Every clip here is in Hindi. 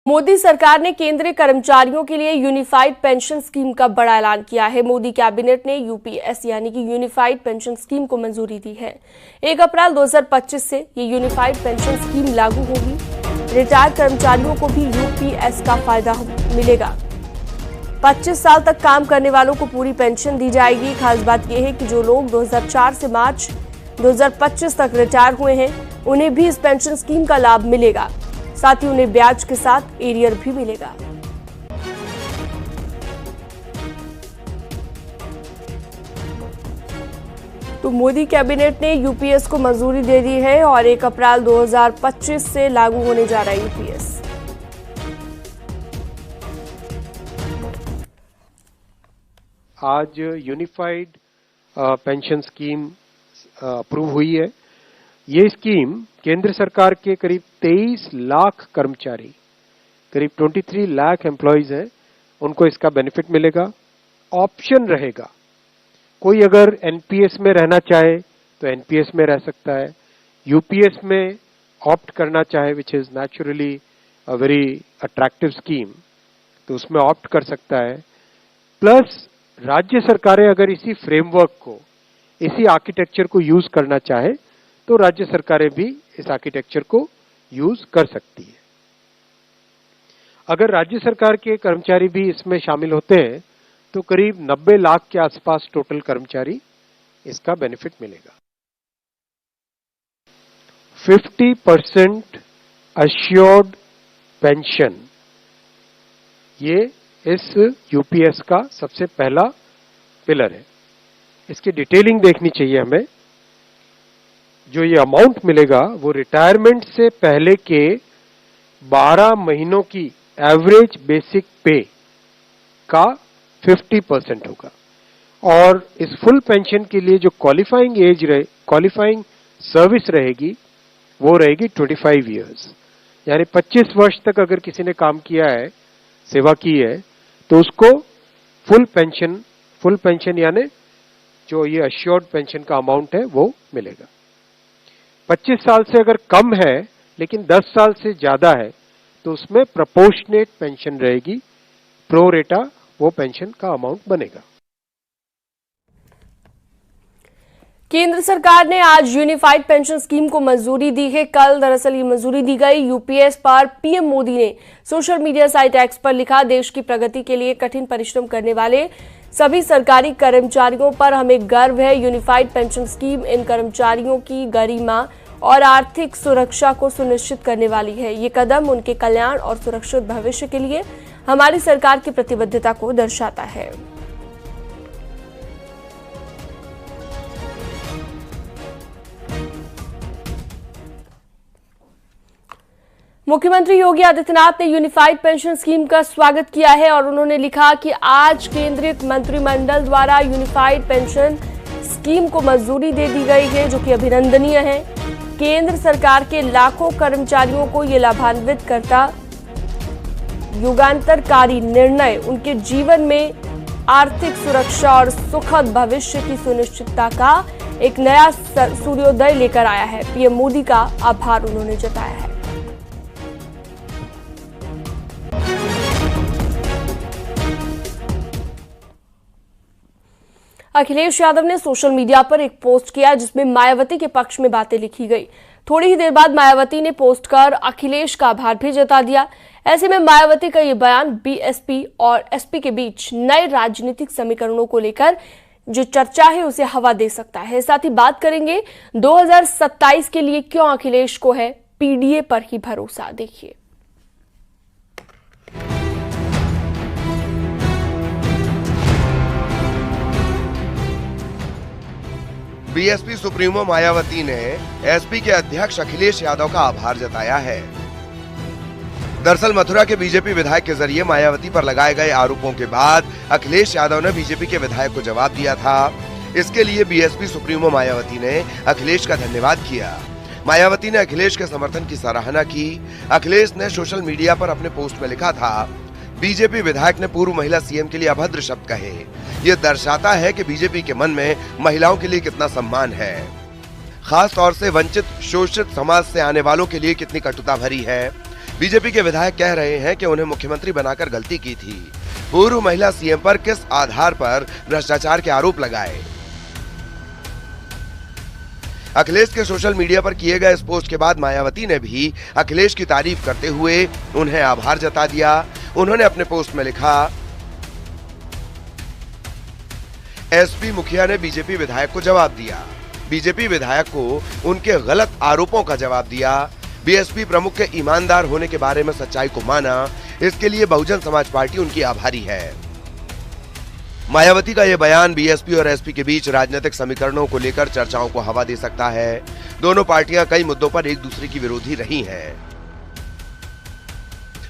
मोदी सरकार ने केंद्रीय कर्मचारियों के लिए यूनिफाइड पेंशन स्कीम का बड़ा ऐलान किया है। मोदी कैबिनेट ने यूपीएस यानी कि यूनिफाइड पेंशन स्कीम को मंजूरी दी है। 1 अप्रैल 2025 से ये यूनिफाइड पेंशन स्कीम लागू होगी। रिटायर्ड कर्मचारियों को भी यूपीएस का फायदा मिलेगा। 25 साल तक काम करने वालों को पूरी पेंशन दी जाएगी। खास बात यह है कि जो लोग 2004 से मार्च 2025 तक रिटायर हुए हैं, उन्हें भी इस पेंशन स्कीम का लाभ मिलेगा। साथ ही उन्हें ब्याज के साथ एरियर भी मिलेगा। तो मोदी कैबिनेट ने यूपीएस को मंजूरी दे दी है और 1 अप्रैल 2025 से लागू होने जा रहा है यूपीएस। आज यूनिफाइड पेंशन स्कीम अप्रूव हुई है। ये स्कीम केंद्र सरकार के करीब 23 लाख कर्मचारी, करीब 23 लाख एम्प्लॉइज हैं, उनको इसका बेनिफिट मिलेगा। ऑप्शन रहेगा, कोई अगर एनपीएस में रहना चाहे तो एनपीएस में रह सकता है, यूपीएस में ऑप्ट करना चाहे, which is naturally a very attractive scheme, तो उसमें ऑप्ट कर सकता है। प्लस राज्य सरकारें अगर इसी फ्रेमवर्क को, इसी आर्किटेक्चर को यूज करना चाहे तो राज्य सरकारें भी इस आर्किटेक्चर को यूज कर सकती है। अगर राज्य सरकार के कर्मचारी भी इसमें शामिल होते हैं तो करीब 90 लाख के आसपास टोटल कर्मचारी इसका बेनिफिट मिलेगा। 50% अश्योर्ड पेंशन, ये इस यूपीएस का सबसे पहला पिलर है। इसकी डिटेलिंग देखनी चाहिए हमें। जो ये अमाउंट मिलेगा वो रिटायरमेंट से पहले के 12 महीनों की एवरेज बेसिक पे का 50% होगा। और इस फुल पेंशन के लिए जो क्वालिफाइंग सर्विस रहेगी वो रहेगी 25 इयर्स, यानी 25 वर्ष तक अगर किसी ने काम किया है, सेवा की है, तो उसको फुल पेंशन यानी जो ये अश्योर्ड पेंशन का अमाउंट है वो मिलेगा। 25 साल से अगर कम है लेकिन 10 साल से ज्यादा है तो उसमें प्रोपोर्शनेट पेंशन रहेगी, प्रो रेटा वो पेंशन का अमाउंट बनेगा। केंद्र सरकार ने आज यूनिफाइड पेंशन स्कीम को मंजूरी दी है। कल दरअसल ये मंजूरी दी गई। यूपीएस पर पीएम मोदी ने सोशल मीडिया साइट एक्स पर लिखा, देश की प्रगति के लिए कठिन परिश्रम करने वाले सभी सरकारी कर्मचारियों पर हमें गर्व है। यूनिफाइड पेंशन स्कीम इन कर्मचारियों की गरिमा और आर्थिक सुरक्षा को सुनिश्चित करने वाली है। ये कदम उनके कल्याण और सुरक्षित भविष्य के लिए हमारी सरकार की प्रतिबद्धता को दर्शाता है। मुख्यमंत्री योगी आदित्यनाथ ने यूनिफाइड पेंशन स्कीम का स्वागत किया है और उन्होंने लिखा कि आज केंद्रीय मंत्रिमंडल द्वारा यूनिफाइड पेंशन स्कीम को मंजूरी दे दी गई है, जो कि अभिनंदनीय है। केंद्र सरकार के लाखों कर्मचारियों को ये लाभान्वित करता युगांतरकारी निर्णय उनके जीवन में आर्थिक सुरक्षा और सुखद भविष्य की सुनिश्चितता का एक नया सूर्योदय लेकर आया है। पीएम मोदी का आभार उन्होंने जताया है। अखिलेश यादव ने सोशल मीडिया पर एक पोस्ट किया जिसमें मायावती के पक्ष में बातें लिखी गई। थोड़ी ही देर बाद मायावती ने पोस्ट कर अखिलेश का आभार भी जता दिया। ऐसे में मायावती का ये बयान बीएसपी और एसपी के बीच नए राजनीतिक समीकरणों को लेकर जो चर्चा है उसे हवा दे सकता है। साथ ही बात करेंगे 2027 के लिए क्यों अखिलेश को है पीडीए पर ही भरोसा। देखिए, बीएसपी सुप्रीमो मायावती ने एसपी के अध्यक्ष अखिलेश यादव का आभार जताया है। दरअसल मथुरा के बीजेपी विधायक के जरिए मायावती पर लगाए गए आरोपों के बाद अखिलेश यादव ने बीजेपी के विधायक को जवाब दिया था। इसके लिए बीएसपी सुप्रीमो मायावती ने अखिलेश का धन्यवाद किया। मायावती ने अखिलेश के समर्थन की सराहना की। अखिलेश ने सोशल मीडिया पर अपने पोस्ट में लिखा था, बीजेपी विधायक ने पूर्व महिला सीएम के लिए अभद्र शब्द कहे। ये दर्शाता है कि बीजेपी के मन में महिलाओं के लिए कितना सम्मान है। खास तौर से वंचित शोषित समाज से आने वालों के लिए कितनी कटुता भरी है। बीजेपी के विधायक कह रहे हैं कि उन्हें मुख्यमंत्री बनाकर गलती की थी। पूर्व महिला सीएम पर किस आधार पर भ्रष्टाचार के आरोप लगाए। अखिलेश के सोशल मीडिया पर किए गए इस पोस्ट के बाद मायावती ने भी अखिलेश की तारीफ करते हुए उन्हें आभार जता दिया। उन्होंने अपने पोस्ट में लिखा, एसपी मुखिया ने बीजेपी विधायक को जवाब दिया। बीजेपी विधायक को उनके गलत आरोपों का जवाब दिया। बीएसपी प्रमुख के ईमानदार होने के बारे में सच्चाई को माना। इसके लिए बहुजन समाज पार्टी उनकी आभारी है। मायावती का यह बयान बीएसपी और एसपी के बीच राजनीतिक समीकरणों को लेकर चर्चाओं को हवा दे सकता है। दोनों पार्टियां कई मुद्दों पर एक दूसरे की विरोधी रही हैं।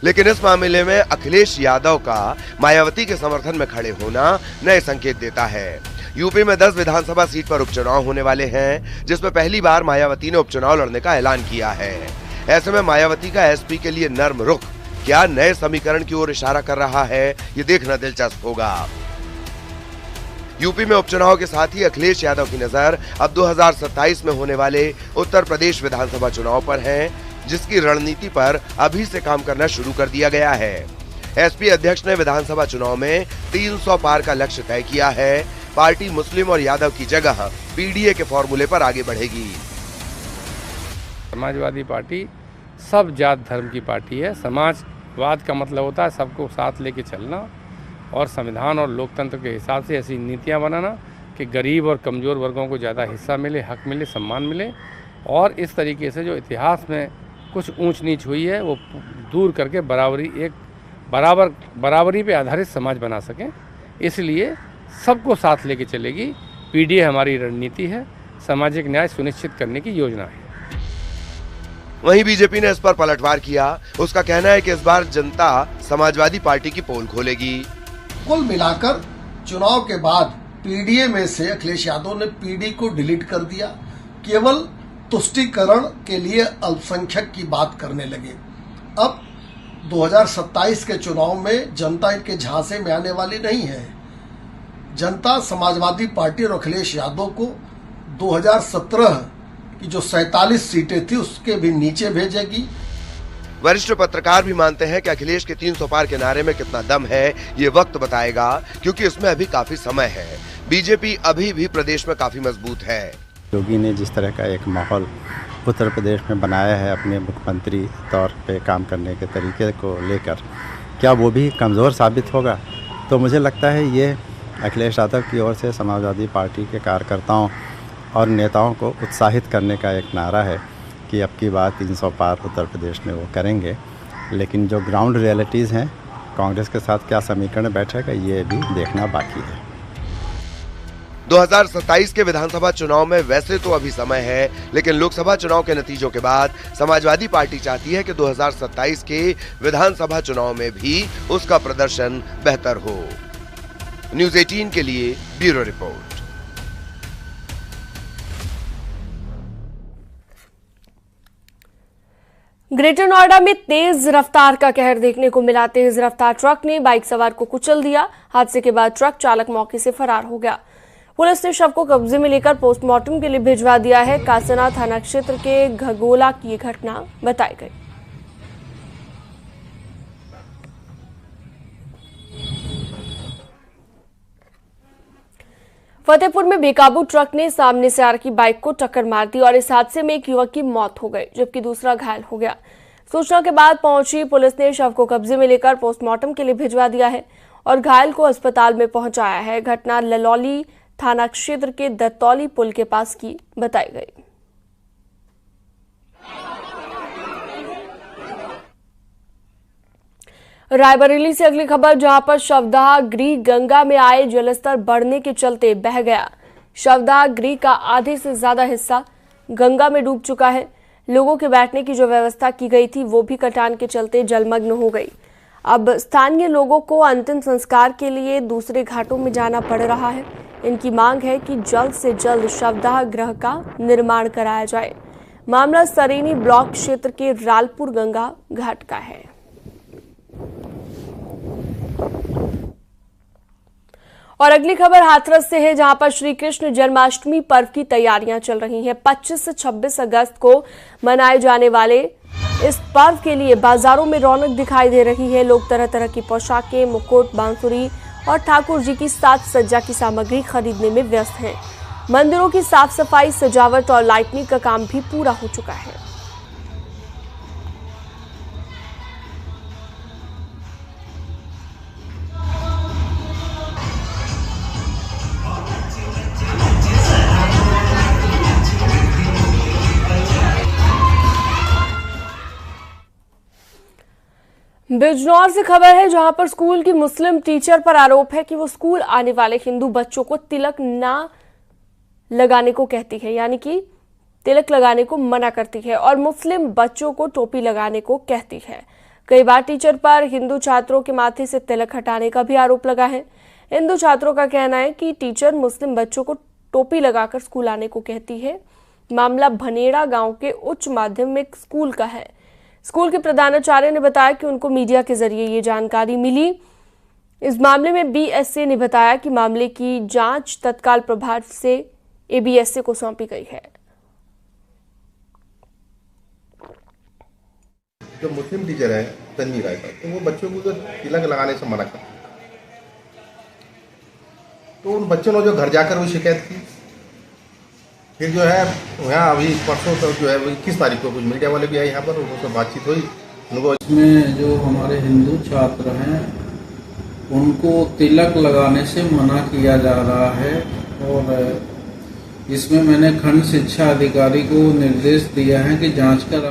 लेकिन इस मामले में अखिलेश यादव का मायावती के समर्थन में खड़े होना नए संकेत देता है। यूपी में 10 विधानसभा सीट पर उपचुनाव होने वाले हैं, जिसमें पहली बार मायावती ने उपचुनाव लड़ने का ऐलान किया है। ऐसे में मायावती का एसपी के लिए नर्म रुख क्या नए समीकरण की ओर इशारा कर रहा है, ये देखना दिलचस्प होगा। यूपी में उपचुनाव के साथ ही अखिलेश यादव की नजर अब 2027 में होने वाले उत्तर प्रदेश विधानसभा चुनाव पर है, जिसकी रणनीति पर अभी से काम करना शुरू कर दिया गया है। एसपी अध्यक्ष ने विधानसभा चुनाव में 300 पार का लक्ष्य तय किया है। पार्टी मुस्लिम और यादव की जगह पीडीए के फॉर्मूले पर आगे बढ़ेगी। समाजवादी पार्टी सब जात धर्म की पार्टी है। समाजवाद का मतलब होता है सबको साथ लेके चलना और संविधान और लोकतंत्र के हिसाब से ऐसी नीतियां बनाना कि गरीब और कमज़ोर वर्गों को ज़्यादा हिस्सा मिले, हक मिले, सम्मान मिले और इस तरीके से जो इतिहास में कुछ ऊंच नीच हुई है वो दूर करके बराबरी पे आधारित समाज बना सकें। इसलिए सबको साथ लेके चलेगी। पीडीए हमारी रणनीति है, सामाजिक न्याय सुनिश्चित करने की योजना है। वहीं बीजेपी ने इस पर पलटवार किया। उसका कहना है कि इस बार जनता समाजवादी पार्टी की पोल खोलेगी। कुल मिलाकर चुनाव के बाद पीडीए में से अखिलेश यादव ने पीडी को डिलीट कर दिया। केवल तुष्टीकरण के लिए अल्पसंख्यक की बात करने लगे। अब 2027 के चुनाव में जनता इनके झांसे में आने वाली नहीं है। जनता समाजवादी पार्टी और अखिलेश यादव को 2017 की जो 47 सीटें थी उसके भी नीचे भेजेगी। वरिष्ठ पत्रकार भी मानते हैं कि अखिलेश के 300 पार के नारे में कितना दम है ये वक्त बताएगा, क्योंकि इसमें अभी काफी समय है। बीजेपी अभी भी प्रदेश में काफी मजबूत है। योगी ने जिस तरह का एक माहौल उत्तर प्रदेश में बनाया है अपने मुख्यमंत्री तौर पे काम करने के तरीके को लेकर, क्या वो भी कमज़ोर साबित होगा? तो मुझे लगता है ये अखिलेश यादव की ओर से समाजवादी पार्टी के कार्यकर्ताओं और नेताओं को उत्साहित करने का एक नारा है कि अब की बात 300 पार उत्तर प्रदेश में वो करेंगे। लेकिन जो ग्राउंड रियलिटीज़ हैं, कांग्रेस के साथ क्या समीकरण बैठेगा ये भी देखना बाकी है। 2027 के विधानसभा चुनाव में वैसे तो अभी समय है, लेकिन लोकसभा चुनाव के नतीजों के बाद समाजवादी पार्टी चाहती है कि 2027 के विधानसभा चुनाव में भी उसका प्रदर्शन बेहतर हो। न्यूज़ 18 के लिए ब्यूरो रिपोर्ट। ग्रेटर नोएडा में तेज रफ्तार का कहर देखने को मिला। तेज रफ्तार ट्रक ने बाइक सवार को कुचल दिया। हादसे के बाद ट्रक चालक मौके से फरार हो गया। पुलिस ने शव को कब्जे में लेकर पोस्टमार्टम के लिए भिजवा दिया है। कासना थाना क्षेत्र के घगोला की घटना बताई गई। फतेहपुर में बेकाबू ट्रक ने सामने से आ रही बाइक को टक्कर मार दी और इस हादसे में एक युवक की मौत हो गई, जबकि दूसरा घायल हो गया। सूचना के बाद पहुंची पुलिस ने शव को कब्जे में लेकर पोस्टमार्टम के लिए भिजवा दिया है और घायल को अस्पताल में पहुंचाया है। घटना ललौली थाना क्षेत्र के दत्तौली पुल के पास की बताई गई। रायबरेली से अगली खबर, जहां पर शवदाह ग्रीक गंगा में आए जलस्तर बढ़ने के चलते बह गया। शवदाह ग्रीक का आधे से ज्यादा हिस्सा गंगा में डूब चुका है। लोगों के बैठने की जो व्यवस्था की गई थी वो भी कटान के चलते जलमग्न हो गई। अब स्थानीय लोगों को अंतिम संस्कार के लिए दूसरे घाटों में जाना पड़ रहा है। इनकी मांग है कि जल्द से जल्द शवदाह गृह का निर्माण कराया जाए। मामला सरेनी ब्लॉक क्षेत्र के रालपुर गंगा घाट का है। और अगली खबर हाथरस से है, जहां पर श्री कृष्ण जन्माष्टमी पर्व की तैयारियां चल रही हैं। 25 से 26 अगस्त को मनाए जाने वाले इस पर्व के लिए बाजारों में रौनक दिखाई दे रही है। लोग तरह तरह की पोशाकें, मुकुट, बांसुरी और ठाकुर जी की साज सज्जा की सामग्री खरीदने में व्यस्त हैं। मंदिरों की साफ सफाई, सजावट और लाइटनिंग का काम भी पूरा हो चुका है। बिजनौर से खबर है, जहां पर स्कूल की मुस्लिम टीचर पर आरोप है कि वो स्कूल आने वाले हिंदू बच्चों को तिलक ना लगाने को कहती है, यानी कि तिलक लगाने को मना करती है और मुस्लिम बच्चों को टोपी लगाने को कहती है। कई बार टीचर पर हिंदू छात्रों के माथे से तिलक हटाने का भी आरोप लगा है। हिंदू छात्रों का कहना है कि टीचर मुस्लिम बच्चों को टोपी लगाकर स्कूल आने को कहती है। मामला भनेड़ा गांव के उच्च माध्यमिक स्कूल का है। स्कूल के प्रधानाचार्य ने बताया कि उनको मीडिया के जरिए ये जानकारी मिली। इस मामले में बीएसए ने बताया कि मामले की जांच तत्काल प्रभाव से एबीएसए को सौंपी गई है। जो मुस्लिम टीचर है तन्वी राय साहब, तो वो बच्चों को तिलक लगाने से मना करते, तो उन बच्चों ने जो घर जाकर वो शिकायत की, फिर जो है यहाँ अभी परसों तक जो है 21 तारीख को कुछ मीडिया वाले भी आए यहाँ पर, उनसे बातचीत हुई। उनको इसमें जो हमारे हिंदू छात्र हैं उनको तिलक लगाने से मना किया जा रहा है और इसमें मैंने खंड शिक्षा अधिकारी को निर्देश दिया है कि जांच कर